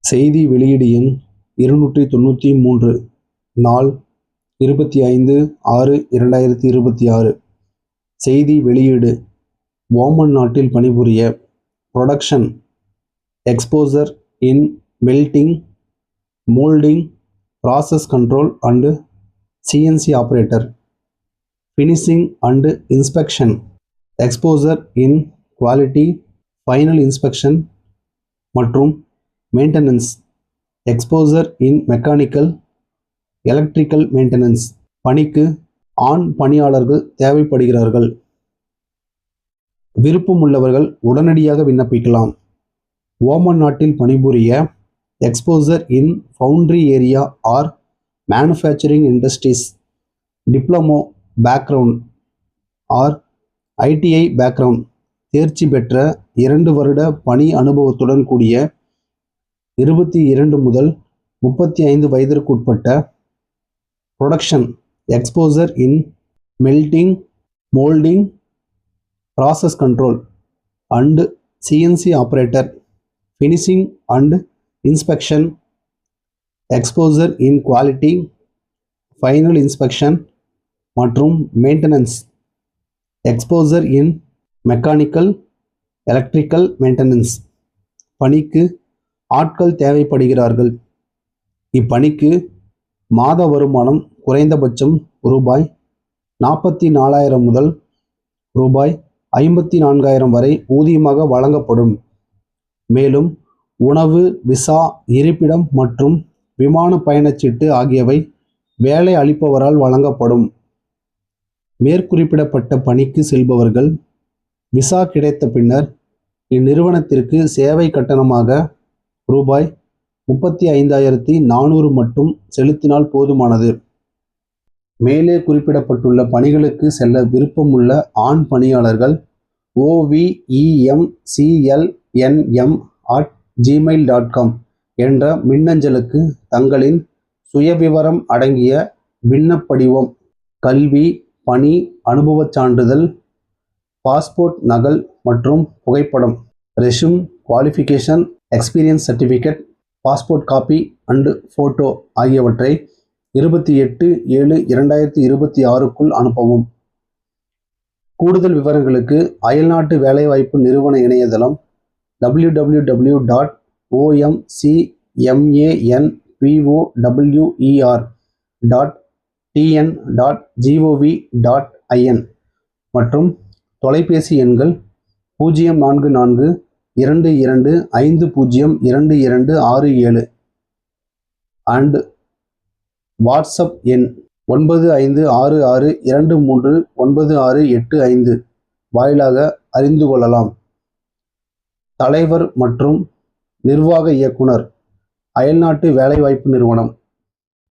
செய்தி வெளியீடு எண் 293, நாள் 25/6/2026. செய்தி வெளியீடு: ஓமன் நாட்டில் பணிபுரிய production exposure in melting, moulding, process control and CNC operator. Finishing and inspection exposure in quality, final inspection மற்றும் maintenance exposure in mechanical, electrical maintenance. பணிக்கு ஆண் பணியாளர்கள் தேவைப்படுகிறார்கள். விருப்பமுள்ளவர்கள் உடனடியாக விண்ணப்பிக்கலாம். ஓமன் நாட்டில் பணிபுரிய exposure in foundry area or manufacturing industries, diploma background or ITI background, தேர்ச்சி பெற்ற 2 வருட பணி அனுபவத்துடன் கூடிய 22 முதல் 35 வயதிற்குட்பட்ட production exposure in melting, moulding, process control and CNC operator. Finishing and inspection exposure in quality, final inspection மற்றும் maintenance exposure in mechanical, electrical maintenance. பணிக்கு ஆட்கள் தேவைப்படுகிறார்கள். இப்பணிக்கு மாத வருமானம் குறைந்தபட்சம் ரூபாய் 44,000 முதல் ரூபாய் 54,000 வரை ஊதியமாக வழங்கப்படும். மேலும் உணவு, விசா, இருப்பிடம் மற்றும் விமான பயணச்சீட்டு ஆகியவை வேலை அளிப்பவரால் வழங்கப்படும். மேற்குறிப்பிடப்பட்ட பணிக்கு செல்பவர்கள் விசா கிடைத்த பின்னர் இந்நிறுவனத்திற்கு சேவை கட்டணமாக ரூபாய் 35,400 மட்டும் செலுத்தினால் போதுமானது. மேலே குறிப்பிடப்பட்டுள்ள பணிகளுக்கு செல்ல விருப்பமுள்ள ஆண் பணியாளர்கள் ovemclnm@gmail.com என்ற மின்னஞ்சலுக்கு தங்களின் சுயவிவரம் அடங்கிய விண்ணப்படிவம், கல்வி, பணி அனுபவச் சான்றிதழ், பாஸ்போர்ட் நகல் மற்றும் புகைப்படம், resume, qualification, experience certificate, passport copy and photo ஆகியவற்றை 28/7/2026க்குள் அனுப்பவும். கூடுதல் விவரங்களுக்கு அயல்நாட்டு வேலைவாய்ப்பு நிறுவன இணையதளம் www.omcmower.tn.gov.in மற்றும் தொலைபேசி எண்கள் 044-2250-2267 அண்ட் வாட்ஸ்அப் எண் 9566239685 வாயிலாக அறிந்து கொள்ளலாம். தலைவர் மற்றும் நிர்வாக இயக்குனர், அயல்நாட்டு வேலைவாய்ப்பு நிறுவனம்.